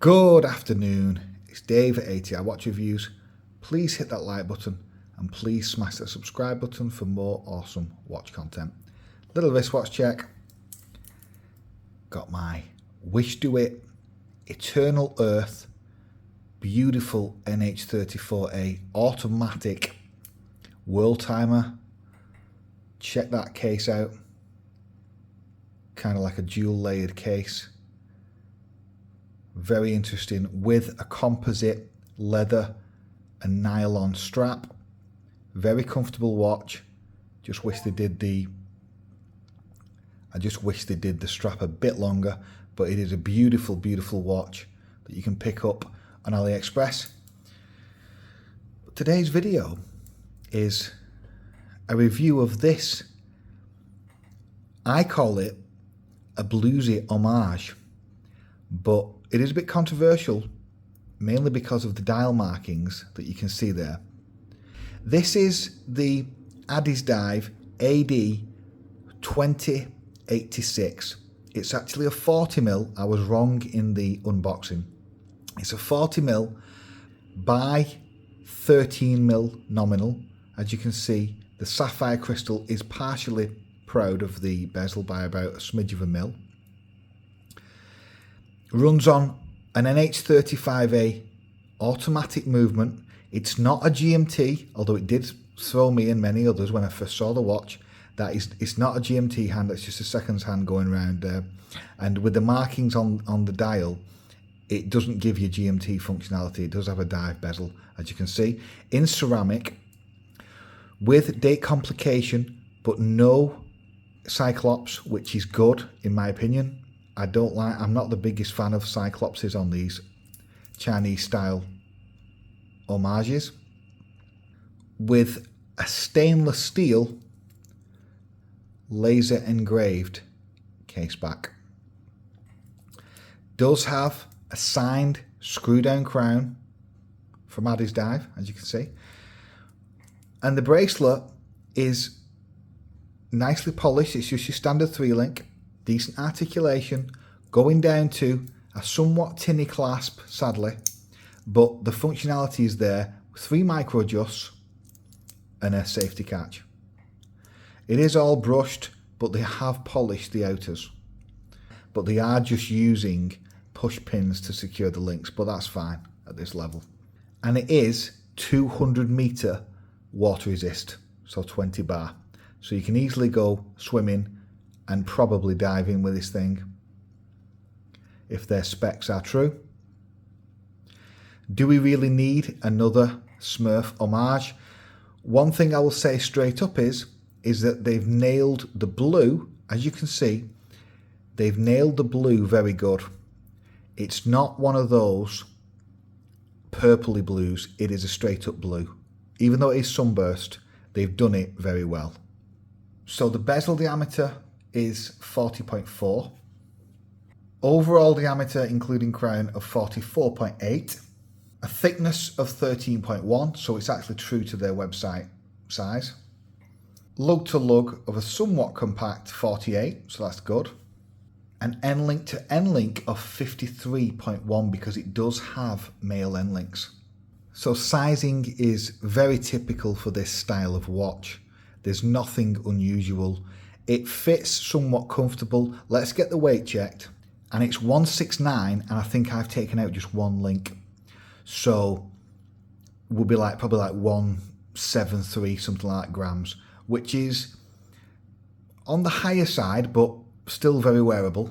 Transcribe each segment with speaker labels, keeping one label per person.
Speaker 1: Good afternoon, it's Dave at ATI Watch Reviews. Please hit that like button and please smash that subscribe button for more awesome watch content. Little wristwatch check. Got my Wish Do It Eternal Earth beautiful NH34A automatic world timer. Check that case out. Kind of like a dual layered case. Very interesting, with a composite leather and nylon strap. Very comfortable watch. I just wish they did the strap a bit longer, but it is a beautiful, beautiful watch that you can pick up on AliExpress. But today's video is a review of this. I call it a bluesy homage, but it is a bit controversial, mainly because of the dial markings that you can see there. This is the Addiesdive AD2086. It's actually a 40mm. I was wrong in the unboxing. It's a 40mm by 13mm nominal. As you can see, the sapphire crystal is partially proud of the bezel by about a smidge of a mil. Runs on an NH35A automatic movement. It's not a GMT, although it did throw me and many others when I first saw the watch. It's not a GMT hand, it's just a seconds hand going around there. And with the markings on the dial, it doesn't give you GMT functionality. It does have a dive bezel, as you can see, in ceramic, with date complication, but no cyclops, which is good in my opinion. I'm not the biggest fan of cyclopses on these Chinese style homages. With a stainless steel laser engraved case back. Does have a signed screw down crown from Addiesdive, as you can see. And the bracelet is nicely polished. It's just your standard 3-link. Decent articulation, going down to a somewhat tinny clasp, sadly, but the functionality is there. 3 micro adjusts and a safety catch. It is all brushed, but they have polished the outers. But they are just using push pins to secure the links, but that's fine at this level. And it is 200 meter water resist, so 20 bar. So you can easily go swimming and probably dive in with this thing if their specs are true. Do we really need another Smurf homage? One thing I will say straight up is that they've nailed the blue. As you can see, they've nailed the blue very good. It's not one of those purpley blues, it is a straight up blue. Even though it is sunburst, they've done it very well. So the bezel diameter is 40.4. Overall diameter, including crown, of 44.8. A thickness of 13.1, so it's actually true to their website size. Lug to lug of a somewhat compact 48, so that's good. An end-link to end-link of 53.1 because it does have male end-links. So sizing is very typical for this style of watch. There's nothing unusual. It fits somewhat comfortable. Let's get the weight checked. And it's 169, and I think I've taken out just one link. So we'll be probably like 173, something like that grams, which is on the higher side, but still very wearable.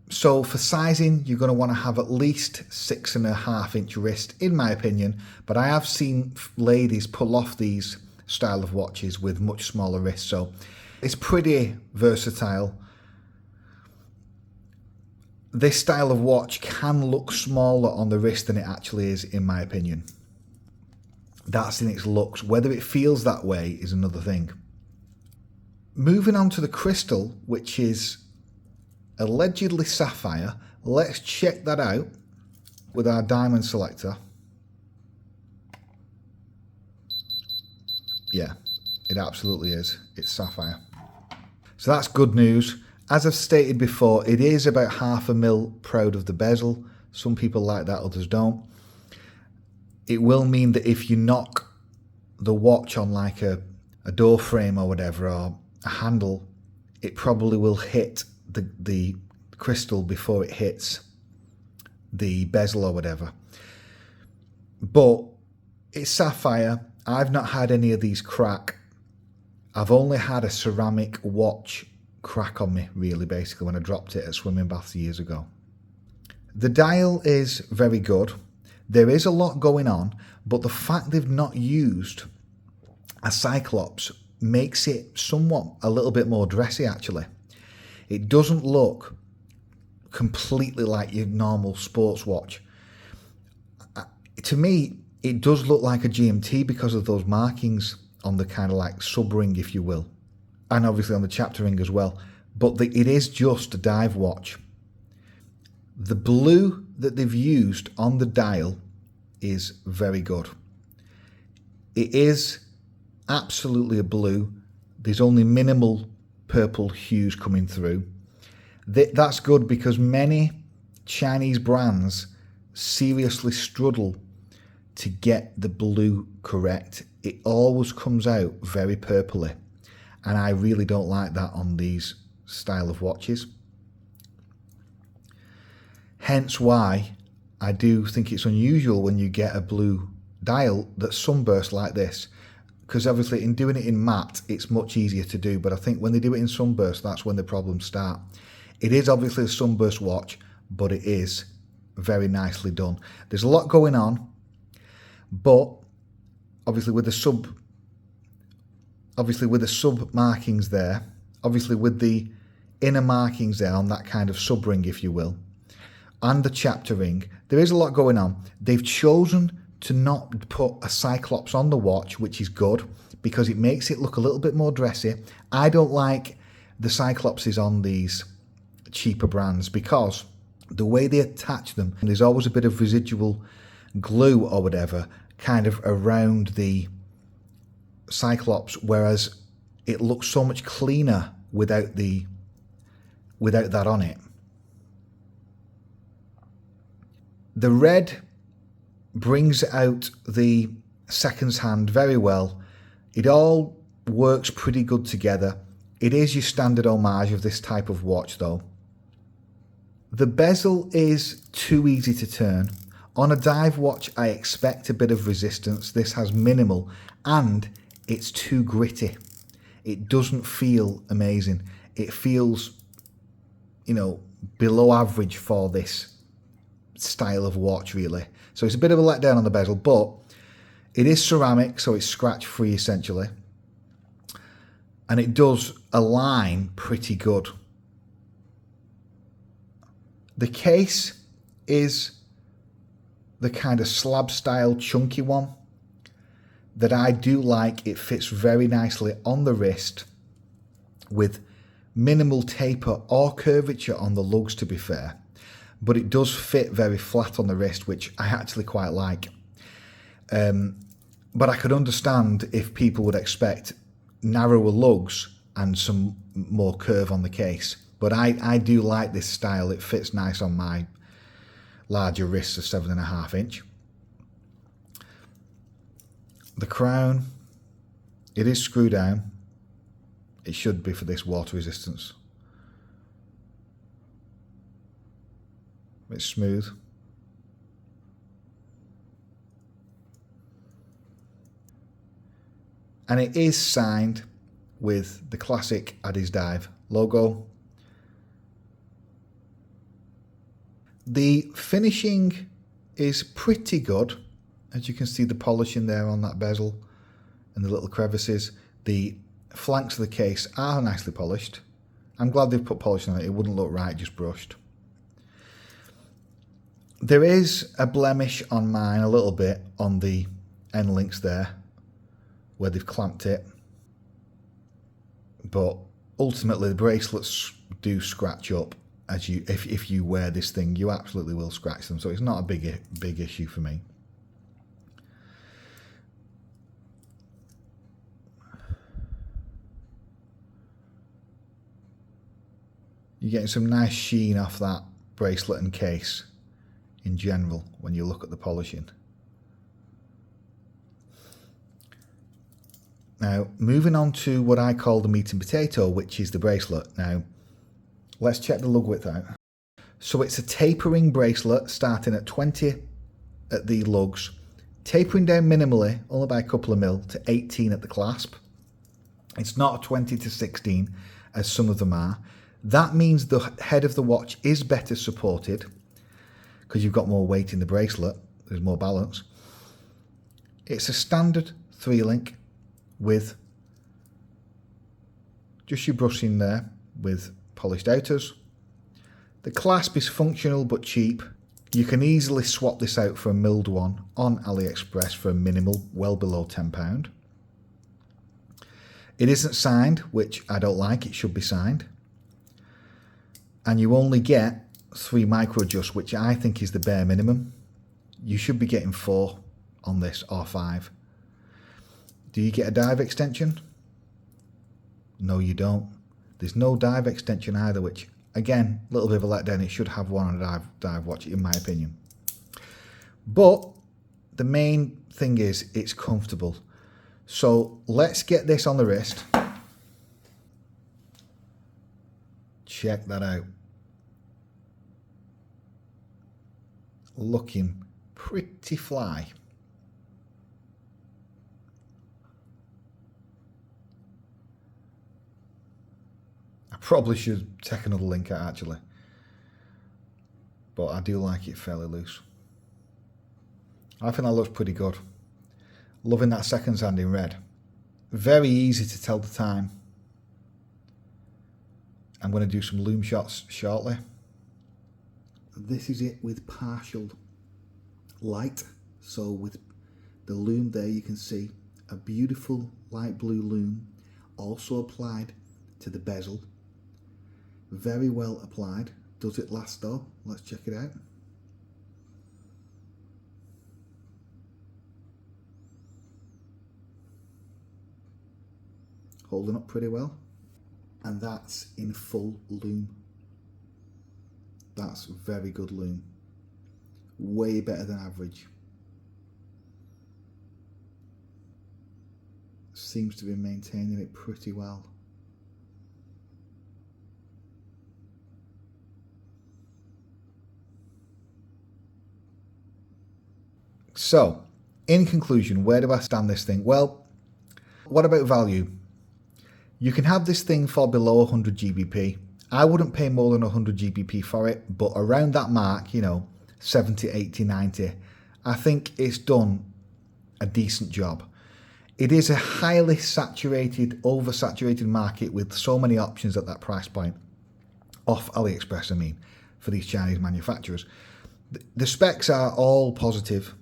Speaker 1: So for sizing, you're going to want to have at least 6.5 inch wrist, in my opinion. But I have seen ladies pull off these style of watches with much smaller wrists, so it's pretty versatile. This style of watch can look smaller on the wrist than it actually is, in my opinion. That's in its looks. Whether it feels that way is another thing. Moving on to the crystal, which is allegedly sapphire. Let's check that out with our diamond selector. Yeah, it absolutely is. It's sapphire. So that's good news. As I've stated before, it is about 0.5 mm proud of the bezel, Some people like that, others don't. It will mean that if you knock the watch on like a door frame or whatever, or a handle, it probably will hit the crystal before it hits the bezel or whatever. But it's sapphire. I've not had any of these crack. I've only had a ceramic watch crack on me, really, basically, when I dropped it at swimming baths years ago. The dial is very good. There is a lot going on, but the fact they've not used a Cyclops makes it somewhat a little bit more dressy, actually. It doesn't look completely like your normal sports watch. To me, it does look like a GMT because of those markings on the kind of like sub ring, if you will, and obviously on the chapter ring as well. But it is just a dive watch. The blue that they've used on the dial is very good. It is absolutely a blue. There's only minimal purple hues coming through. That's good because many Chinese brands seriously struggle to get the blue correct. It always comes out very purpley, and I really don't like that on these style of watches. Hence why I do think it's unusual when you get a blue dial that's sunburst like this, because obviously in doing it in matte it's much easier to do, but I think when they do it in sunburst, that's when the problems start. It is obviously a sunburst watch, but it is very nicely done. There's a lot going on, but obviously with the sub markings there, obviously with the inner markings there on that kind of sub ring, if you will, and the chapter ring, there is a lot going on. They've chosen to not put a Cyclops on the watch, which is good because it makes it look a little bit more dressy. I don't like the Cyclopses on these cheaper brands because the way they attach them, and there's always a bit of residual glue or whatever kind of around the Cyclops, whereas it looks so much cleaner without that on it. The red brings out the seconds hand very well. It all works pretty good together. It is your standard homage of this type of watch though. The bezel is too easy to turn. On a dive watch, I expect a bit of resistance. This has minimal, and it's too gritty. It doesn't feel amazing. It feels, below average for this style of watch, really. So it's a bit of a letdown on the bezel, but it is ceramic, so it's scratch free essentially, and it does align pretty good. The case is the kind of slab style chunky one that I do like. It fits very nicely on the wrist with minimal taper or curvature on the lugs, to be fair, but it does fit very flat on the wrist, which I actually quite like. But I could understand if people would expect narrower lugs and some more curve on the case. But I do like this style. It fits nice on my larger wrists of 7.5 inch. The crown, it is screw down. It should be for this water resistance. It's smooth. And it is signed with the classic Addiesdive logo. The finishing is pretty good. As you can see, the polishing there on that bezel and the little crevices. The flanks of the case are nicely polished. I'm glad they've put polish on it. It wouldn't look right just brushed. There is a blemish on mine a little bit on the end links there where they've clamped it, but ultimately the bracelets do scratch up. As if you wear this thing, you absolutely will scratch them, so it's not a big issue for me. You're getting some nice sheen off that bracelet and case. in general when you look at the polishing. Now, moving on to what I call the meat and potato, which is the bracelet. Now, let's check the lug width out. So it's a tapering bracelet starting at 20 at the lugs, tapering down minimally, only by a couple of mil, to 18 at the clasp. It's not a 20 to 16 as some of them are. That means the head of the watch is better supported because you've got more weight in the bracelet, there's more balance. It's a standard 3-link with just your brushing there with polished outers. The clasp is functional but cheap. You can easily swap this out for a milled one on AliExpress for a minimal, well below £10. It isn't signed, which I don't like, it should be signed. And you only get 3 micro adjusts, which I think is the bare minimum. You should be getting 4 on this, or 5. Do you get a dive extension? No, you don't. There's no dive extension either, which, again, a little bit of a letdown. It should have one on a dive watch, in my opinion. But the main thing is it's comfortable. So let's get this on the wrist. Check that out. Looking pretty fly. Probably should take another link out actually, but I do like it fairly loose. I think that looks pretty good. Loving that seconds hand in red. Very easy to tell the time. I'm going to do some loom shots shortly. This is it with partial light. So with the loom there, you can see a beautiful light blue loom also applied to the bezel. Very well applied. Does it last though? Let's check it out. Holding up pretty well. And that's in full loom. That's very good loom. Way better than average. Seems to be maintaining it pretty well. So, in conclusion, where do I stand this thing? Well, what about value? You can have this thing for below 100 GBP. I wouldn't pay more than 100 GBP for it, but around that mark, you know, 70, 80, 90, I think it's done a decent job. It is a highly saturated, oversaturated market with so many options at that price point. Off AliExpress, I mean, for these Chinese manufacturers. The specs are all positive.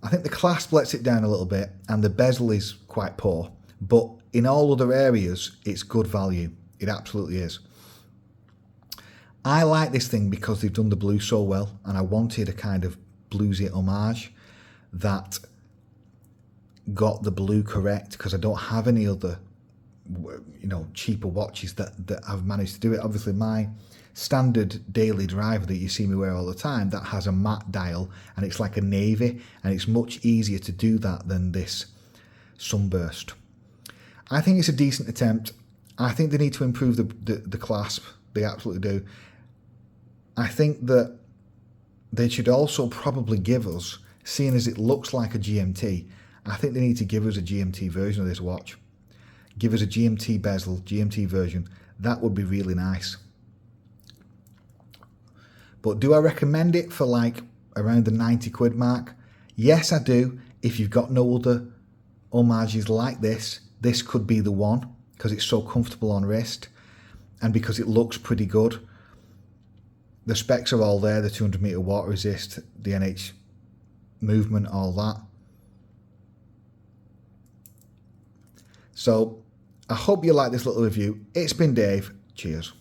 Speaker 1: I think the clasp lets it down a little bit and the bezel is quite poor, but in all other areas, it's good value. It absolutely is. I like this thing because they've done the blue so well, and I wanted a kind of bluesy homage that got the blue correct, because I don't have any other, you know, cheaper watches that have managed to do it. Obviously, my standard daily driver that you see me wear all the time, that has a matte dial and it's like a navy, and it's much easier to do that than this sunburst. I think it's a decent attempt. I think they need to improve the clasp. They absolutely do. I think that they should also probably give us, seeing as it looks like a GMT, I think they need to give us a GMT version of this watch. Give us a GMT bezel, GMT version. That would be really nice. But do I recommend it for like around the 90 quid mark? Yes, I do. If you've got no other homages like this, this could be the one, because it's so comfortable on wrist and because it looks pretty good. The specs are all there, the 200 meter water resist, the NH movement, all that. So I hope you like this little review. It's been Dave. Cheers.